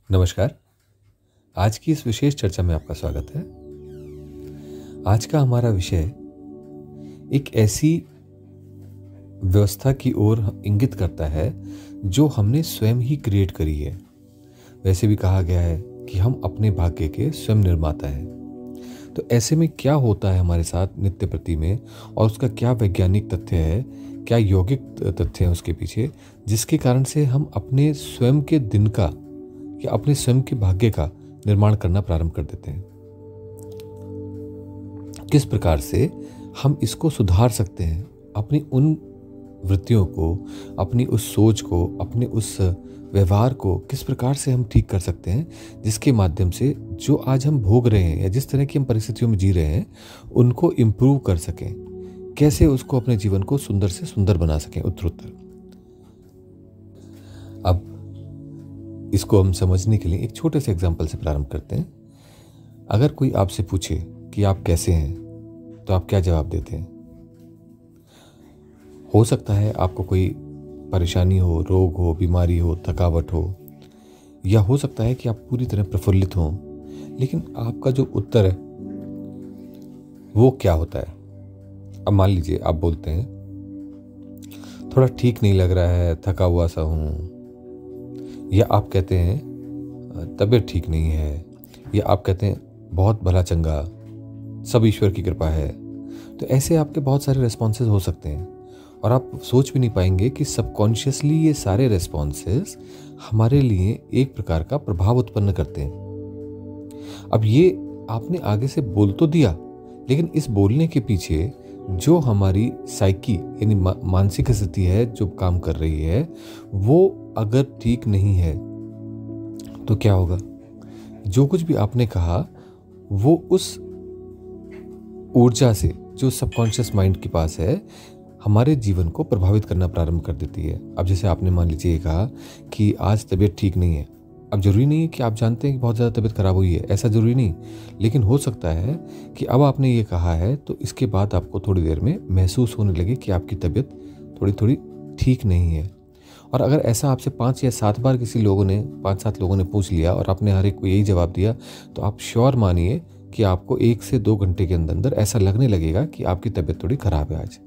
नमस्कार। आज की इस विशेष चर्चा में आपका स्वागत है। आज का हमारा विषय एक ऐसी व्यवस्था की ओर इंगित करता है जो हमने स्वयं ही क्रिएट करी है। वैसे भी कहा गया है कि हम अपने भाग्य के स्वयं निर्माता हैं। तो ऐसे में क्या होता है हमारे साथ नित्य प्रति में, और उसका क्या वैज्ञानिक तथ्य है, क्या यौगिक तथ्य है उसके पीछे, जिसके कारण से हम अपने स्वयं के दिन का या अपने स्वयं के भाग्य का निर्माण करना प्रारंभ कर देते हैं। किस प्रकार से हम इसको सुधार सकते हैं, अपनी उन वृत्तियों को, अपनी उस सोच को, अपने उस व्यवहार को किस प्रकार से हम ठीक कर सकते हैं, जिसके माध्यम से जो आज हम भोग रहे हैं या जिस तरह की हम परिस्थितियों में जी रहे हैं उनको इम्प्रूव कर सकें, कैसे उसको अपने जीवन को सुंदर से सुंदर बना सकें उत्तरोत्तर। अब इसको हम समझने के लिए एक छोटे से एग्जाम्पल से प्रारंभ करते हैं। अगर कोई आपसे पूछे कि आप कैसे हैं, तो आप क्या जवाब देते हैं? हो सकता है आपको कोई परेशानी हो, रोग हो, बीमारी हो, थकावट हो, या हो सकता है कि आप पूरी तरह प्रफुल्लित हों, लेकिन आपका जो उत्तर है वो क्या होता है? अब मान लीजिए आप बोलते हैं थोड़ा ठीक नहीं लग रहा है, थका हुआ सा हूँ, या आप कहते हैं तबीयत ठीक नहीं है, या आप कहते हैं बहुत भला चंगा, सब ईश्वर की कृपा है। तो ऐसे आपके बहुत सारे रेस्पॉन्सेज हो सकते हैं और आप सोच भी नहीं पाएंगे कि सबकॉन्शियसली ये सारे रेस्पॉन्सेज हमारे लिए एक प्रकार का प्रभाव उत्पन्न करते हैं। अब ये आपने आगे से बोल तो दिया, लेकिन इस बोलने के पीछे जो हमारी साइकी यानी मानसिक स्थिति है जो काम कर रही है, वो अगर ठीक नहीं है तो क्या होगा? जो कुछ भी आपने कहा वो उस ऊर्जा से जो सबकॉन्शियस माइंड के पास है हमारे जीवन को प्रभावित करना प्रारंभ कर देती है। अब जैसे आपने मान लीजिए कहा कि आज तबीयत ठीक नहीं है। अब जरूरी नहीं है कि आप जानते हैं कि बहुत ज़्यादा तबीयत खराब हुई है, ऐसा जरूरी नहीं, लेकिन हो सकता है कि अब आपने ये कहा है तो इसके बाद आपको थोड़ी देर में महसूस होने लगे कि आपकी तबीयत थोड़ी थोड़ी ठीक नहीं है। और अगर ऐसा आपसे 5 या 7 बार किसी लोगों ने 5-7 लोगों ने पूछ लिया और आपने हर एक को यही जवाब दिया, तो आप श्योर मानिए कि आपको 1 से 2 घंटे के अंदर अंदर ऐसा लगने लगेगा कि आपकी तबीयत थोड़ी खराब है आज।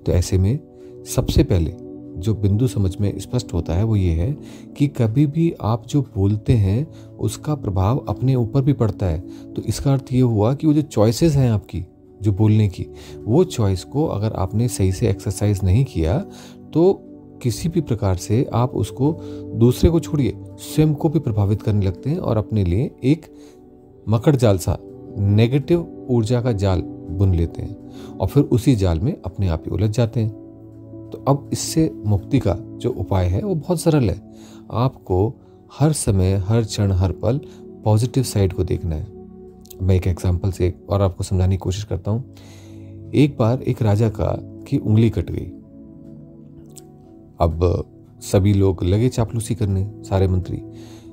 तो ऐसे में सबसे पहले जो बिंदु समझ में स्पष्ट होता है वो ये है कि कभी भी आप जो बोलते हैं उसका प्रभाव अपने ऊपर भी पड़ता है। तो इसका अर्थ ये हुआ कि वो जो चॉइसेस हैं आपकी जो बोलने की, वो चॉइस को अगर आपने सही से एक्सरसाइज नहीं किया तो किसी भी प्रकार से आप उसको, दूसरे को छोड़िए, स्वयं को भी प्रभावित करने लगते हैं और अपने लिए एक मकड़ जाल सा नेगेटिव ऊर्जा का जाल बुन लेते हैं और फिर उसी जाल में अपने आप ही उलझ जाते हैं। तो अब इससे मुक्ति का जो उपाय है वो बहुत सरल है। आपको हर समय, हर क्षण, हर पल पॉजिटिव साइड को देखना है। मैं एक एग्जांपल से और आपको समझाने की कोशिश करता हूँ। एक बार एक राजा की उंगली कट गई। अब सभी लोग लगे चापलूसी करने, सारे मंत्री।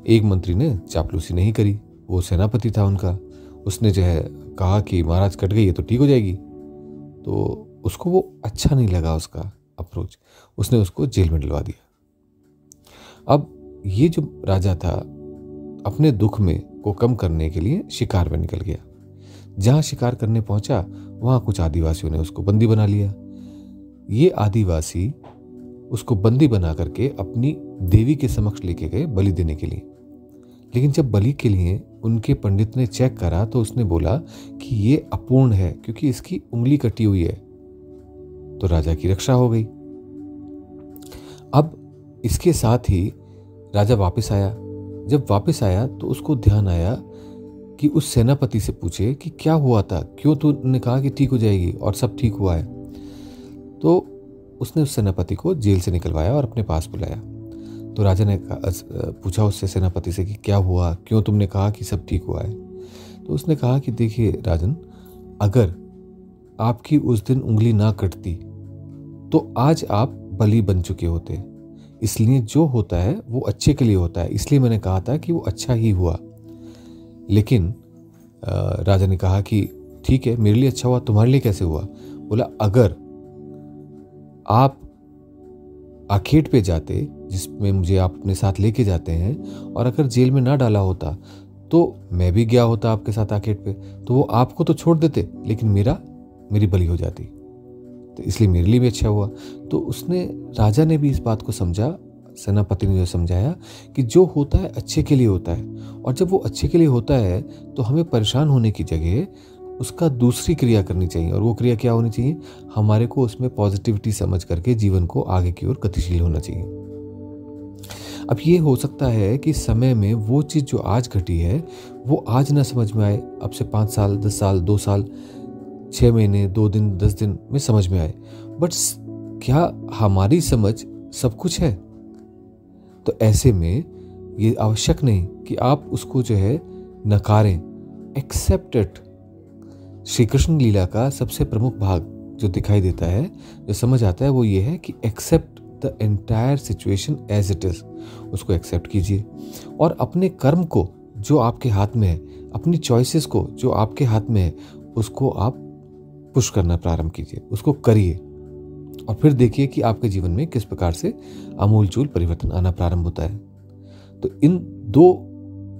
एक मंत्री ने चापलूसी नहीं करी, वो सेनापति था उनका। उसने जो है कहा कि महाराज कट गई है तो ठीक हो जाएगी। तो उसको वो अच्छा नहीं लगा उसका अप्रोच, उसने उसको जेल में डलवा दिया। अब ये जो राजा था अपने दुख में को कम करने के लिए शिकार पे निकल गया। जहां शिकार करने पहुंचा वहां कुछ आदिवासियों ने उसको बंदी बना लिया। ये आदिवासी उसको बंदी बना करके अपनी देवी के समक्ष लेके गए बलि देने के लिए। लेकिन जब बलि के लिए उनके पंडित ने चेक करा तो उसने बोला कि ये अपूर्ण है क्योंकि इसकी उंगली कटी हुई है। तो राजा की रक्षा हो गई। अब इसके साथ ही राजा वापस आया। जब वापस आया तो उसको ध्यान आया कि उस सेनापति से पूछे कि क्या हुआ था, क्यों तूने कहा कि ठीक हो जाएगी और सब ठीक हुआ है। तो उसने उस सेनापति को जेल से निकलवाया और अपने पास बुलाया। तो राजा ने पूछा उससे, सेनापति से, कि क्या हुआ, क्यों तुमने कहा कि सब ठीक हुआ है। तो उसने कहा कि देखिए राजन, अगर आपकी उस दिन उंगली ना कटती तो आज आप बलि बन चुके होते। इसलिए जो होता है वो अच्छे के लिए होता है, इसलिए मैंने कहा था कि वो अच्छा ही हुआ। लेकिन राजा ने कहा कि ठीक है, मेरे लिए अच्छा हुआ, तुम्हारे लिए कैसे हुआ? बोला, अगर आप आखेट पे जाते जिसमें मुझे आप अपने साथ लेके जाते हैं, और अगर जेल में ना डाला होता तो मैं भी गया होता आपके साथ आकेट पे, तो वो आपको तो छोड़ देते लेकिन मेरी बलि हो जाती, तो इसलिए मेरे लिए भी अच्छा हुआ। तो उसने, राजा ने भी इस बात को समझा, सेनापति ने जो समझाया कि जो होता है अच्छे के लिए होता है, और जब वो अच्छे के लिए होता है तो हमें परेशान होने की जगह उसका दूसरी क्रिया करनी चाहिए। और वो क्रिया क्या होनी चाहिए? हमारे को उसमें पॉजिटिविटी समझ करके जीवन को आगे की ओर गतिशील होना चाहिए। अब ये हो सकता है कि समय में वो चीज़ जो आज घटी है वो आज ना समझ में आए, अब से 5 साल, 10 साल, 2 साल, 6 महीने, 2 दिन, 10 दिन में समझ में आए, बट क्या हमारी समझ सब कुछ है? तो ऐसे में ये आवश्यक नहीं कि आप उसको जो है नकारें, एक्सेप्ट इट। श्री कृष्ण लीला का सबसे प्रमुख भाग जो दिखाई देता है, जो समझ आता है, वो ये है कि accept the entire situation as it is. उसको एक्सेप्ट कीजिए और अपने कर्म को जो आपके हाथ में है, अपनी चॉइसेस को जो आपके हाथ में है, उसको आप पुश करना प्रारंभ कीजिए, उसको करिए, और फिर देखिए कि आपके जीवन में किस प्रकार से आमूलचूल परिवर्तन आना प्रारंभ होता है। तो इन 2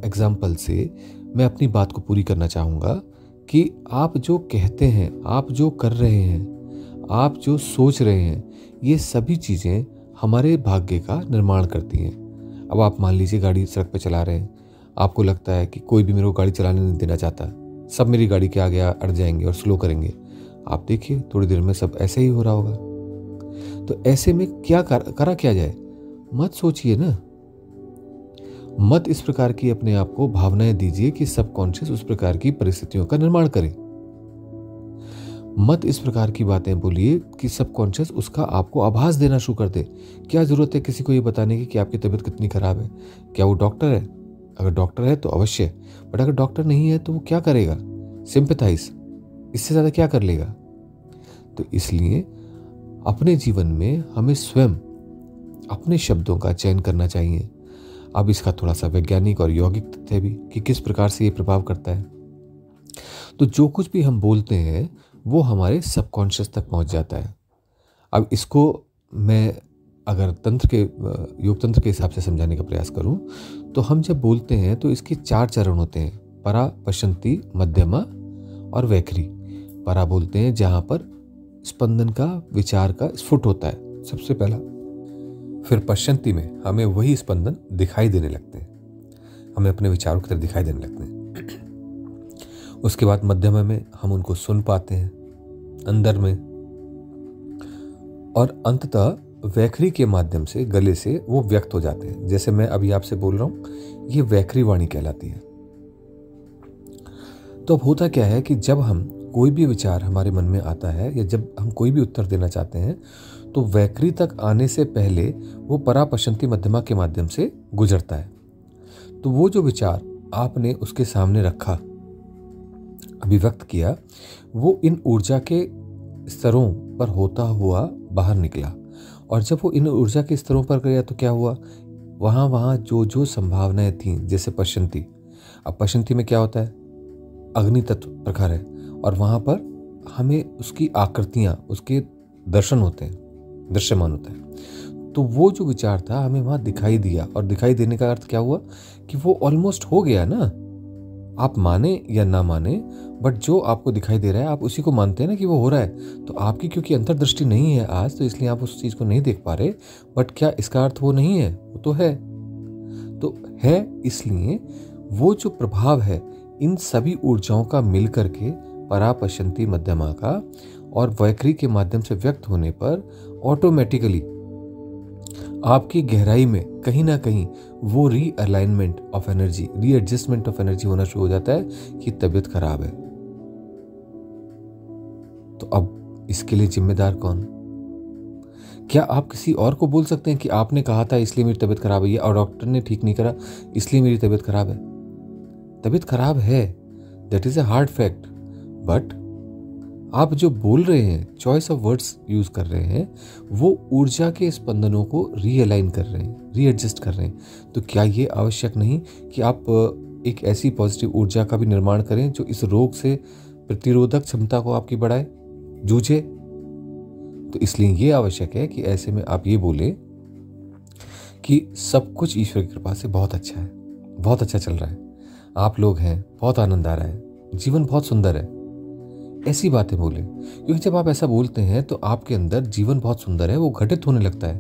एग्जाम्पल से मैं अपनी बात को पूरी करना चाहूँगा कि आप जो कहते हैं, आप जो कर रहे हैं, आप जो सोच रहे हैं, ये सभी चीज़ें हमारे भाग्य का निर्माण करती हैं। अब आप मान लीजिए गाड़ी सड़क पे चला रहे हैं, आपको लगता है कि कोई भी मेरे को गाड़ी चलाने नहीं देना चाहता, सब मेरी गाड़ी के आगे अड़ जाएंगे और स्लो करेंगे। आप देखिए थोड़ी देर में सब ऐसे ही हो रहा होगा। तो ऐसे में क्या करा क्या जाए? मत सोचिए ना, मत इस प्रकार की अपने आप को भावनाएं दीजिए कि सबकॉन्शियस उस प्रकार की परिस्थितियों का निर्माण करे। मत इस प्रकार की बातें बोलिए कि सबकॉन्शियस उसका आपको आभास देना शुरू कर दे। क्या जरूरत है किसी को ये बताने की कि आपकी तबीयत कितनी खराब है? क्या वो डॉक्टर है? अगर डॉक्टर है तो अवश्य, बट अगर डॉक्टर नहीं है तो वो क्या करेगा? सिंपैथाइज, इससे ज्यादा क्या कर लेगा? तो इसलिए अपने जीवन में हमें स्वयं अपने शब्दों का चयन करना चाहिए। अब इसका थोड़ा सा वैज्ञानिक और यौगिक तथ्य भी कि किस प्रकार से ये प्रभाव करता है। तो जो कुछ भी हम बोलते हैं वो हमारे सबकॉन्शियस तक पहुंच जाता है। अब इसको मैं अगर योग तंत्र के हिसाब से समझाने का प्रयास करूं तो हम जब बोलते हैं तो इसके 4 चरण होते हैं, परा, पश्यंती, मध्यमा और वैखरी। परा बोलते हैं जहां पर स्पंदन का, विचार का स्फुट होता है सबसे पहला। फिर पश्यंती में हमें वही स्पंदन दिखाई देने लगते हैं, हमें अपने विचारों की तरह दिखाई देने लगते हैं। उसके बाद मध्यमा में हम उनको सुन पाते हैं अंदर में, और अंततः वैखरी के माध्यम से, गले से वो व्यक्त हो जाते हैं। जैसे मैं अभी आपसे बोल रहा हूं, ये वैखरी वाणी कहलाती है। तो अब होता क्या है कि जब हम कोई भी विचार हमारे मन में आता है या जब हम कोई भी उत्तर देना चाहते हैं तो वैखरी तक आने से पहले वो परा, पश्यंती, मध्यमा के माध्यम से गुजरता है। तो वो जो विचार आपने उसके सामने रखा, अभिव्यक्त किया, वो इन ऊर्जा के स्तरों पर होता हुआ बाहर निकला, और जब वो इन ऊर्जा के स्तरों पर गया तो क्या हुआ? वहाँ जो जो संभावनाएं थीं, जैसे पश्यंती, अब पश्यंती में क्या होता है? अग्नि तत्व प्रखर है, और वहाँ पर हमें उसकी आकृतियाँ, उसके दर्शन होते हैं, दृश्यमान होता है। तो वो जो विचार था हमें वहाँ दिखाई दिया, और दिखाई देने का अर्थ क्या हुआ कि वो ऑलमोस्ट हो गया ना। आप माने या ना माने, बट जो आपको दिखाई दे रहा है आप उसी को मानते हैं ना कि वो हो रहा है। तो आपकी क्योंकि अंतर्दृष्टि नहीं है आज, तो इसलिए आप उस चीज को नहीं देख पा रहे, बट क्या इसका अर्थ वो नहीं है? वो तो है। तो है, इसलिए वो जो प्रभाव है इन सभी ऊर्जाओं का मिलकर के परा, पश्यंती, मध्यमा का और वैखरी के माध्यम से व्यक्त होने पर ऑटोमेटिकली आपकी गहराई में कहीं ना कहीं वो realignment of energy, readjustment of energy होना शुरू हो जाता है कि तबीयत खराब है। तो अब इसके लिए जिम्मेदार कौन? क्या आप किसी और को बोल सकते हैं कि आपने कहा था इसलिए मेरी तबीयत खराब है, और डॉक्टर ने ठीक नहीं करा इसलिए मेरी तबीयत खराब है? तबीयत खराब है, that is a hard fact, but आप जो बोल रहे हैं, चॉइस ऑफ वर्ड्स यूज कर रहे हैं, वो ऊर्जा के स्पंदनों को रीअलाइन कर रहे हैं, रीएडजस्ट कर रहे हैं। तो क्या ये आवश्यक नहीं कि आप एक ऐसी पॉजिटिव ऊर्जा का भी निर्माण करें जो इस रोग से प्रतिरोधक क्षमता को आपकी बढ़ाए, जूझे? तो इसलिए ये आवश्यक है कि ऐसे में आप ये बोले कि सब कुछ ईश्वर की कृपा से बहुत अच्छा है, बहुत अच्छा चल रहा है, आप लोग हैं, बहुत आनंद आ रहा है, जीवन बहुत सुंदर है। ऐसी बातें बोलें, क्योंकि जब आप ऐसा बोलते हैं तो आपके अंदर जीवन बहुत सुंदर है वो घटित होने लगता है,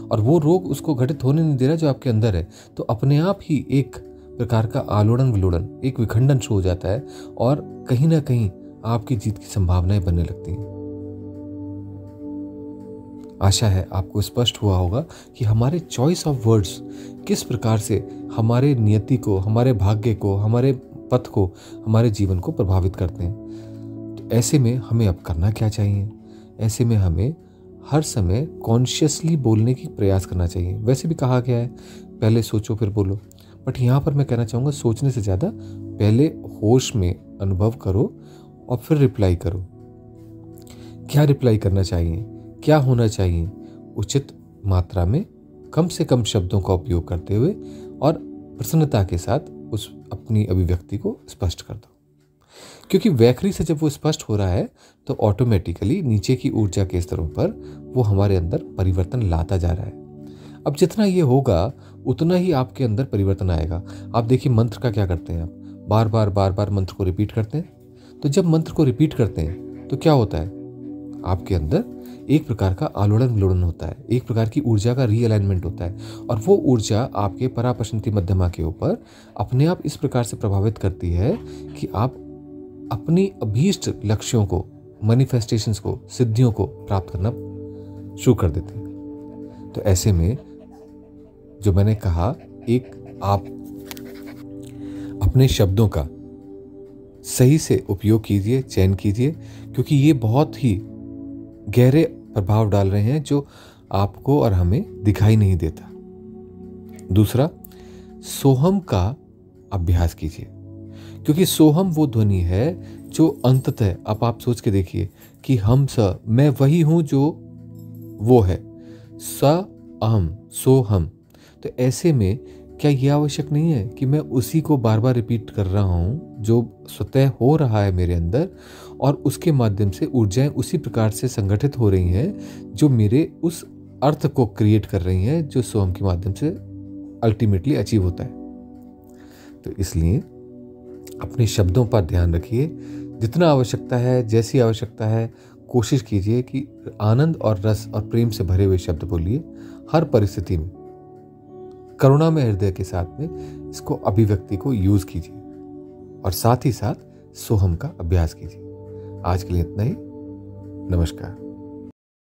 और वो रोग उसको घटित होने नहीं दे रहा जो आपके अंदर है। तो अपने आप ही एक प्रकार का आलोड़न विलोड़न, एक विखंडन शुरू हो जाता है, और कहीं ना कहीं आपकी जीत की संभावनाएं बनने लगती हैं। आशा है आपको स्पष्ट हुआ होगा कि हमारे चॉइस ऑफ वर्ड्स किस प्रकार से हमारे नियति को, हमारे भाग्य को, हमारे पथ को, हमारे जीवन को प्रभावित करते हैं। तो ऐसे में हमें अब करना क्या चाहिए? ऐसे में हमें हर समय कॉन्शियसली बोलने की प्रयास करना चाहिए। वैसे भी कहा गया है पहले सोचो फिर बोलो, बट यहाँ पर मैं कहना चाहूँगा सोचने से ज़्यादा पहले होश में अनुभव करो और फिर रिप्लाई करो। क्या रिप्लाई करना चाहिए, क्या होना चाहिए, उचित मात्रा में कम से कम शब्दों का उपयोग करते हुए और प्रसन्नता के साथ उस अपनी अभिव्यक्ति को स्पष्ट कर दो। क्योंकि वैखरी से जब वो स्पष्ट हो रहा है तो ऑटोमेटिकली नीचे की ऊर्जा के स्तरों पर वो हमारे अंदर परिवर्तन लाता जा रहा है। अब जितना ये होगा उतना ही आपके अंदर परिवर्तन आएगा। आप देखिए मंत्र का क्या करते हैं, आप बार बार मंत्र को रिपीट करते हैं। तो जब मंत्र को रिपीट करते हैं तो क्या होता है, आपके अंदर एक प्रकार का आलोड़न विलोड़न होता है, एक प्रकार की ऊर्जा का रीअलाइनमेंट होता है, और वो ऊर्जा आपके पराप्रशंति मध्यमा के ऊपर अपने आप इस प्रकार से प्रभावित करती है कि आप अपनी अभीष्ट लक्ष्यों को, मैनिफेस्टेशंस को, सिद्धियों को प्राप्त करना शुरू कर देते हैं। तो ऐसे में जो मैंने कहा, एक आप अपने शब्दों का सही से उपयोग कीजिए, चयन कीजिए, क्योंकि ये बहुत ही गहरे प्रभाव डाल रहे हैं जो आपको और हमें दिखाई नहीं देता। दूसरा, सोहम का अभ्यास कीजिए, क्योंकि सोहम वो ध्वनि है जो अंततः, अब आप सोच के देखिए कि हम स, मैं वही हूं जो वो है, स अहम सोहम। तो ऐसे में क्या ये आवश्यक नहीं है कि मैं उसी को बार बार रिपीट कर रहा हूं जो स्वतः हो रहा है मेरे अंदर, और उसके माध्यम से ऊर्जाएं उसी प्रकार से संगठित हो रही हैं जो मेरे उस अर्थ को क्रिएट कर रही हैं जो सोहम के माध्यम से अल्टीमेटली अचीव होता है। तो इसलिए अपने शब्दों पर ध्यान रखिए, जितना आवश्यकता है, जैसी आवश्यकता है, कोशिश कीजिए कि आनंद और रस और प्रेम से भरे हुए शब्द बोलिए। हर परिस्थिति में करुणामय हृदय के साथ में इसको अभिव्यक्ति को यूज कीजिए, और साथ ही साथ सोहम का अभ्यास कीजिए। आज के लिए इतना ही। नमस्कार।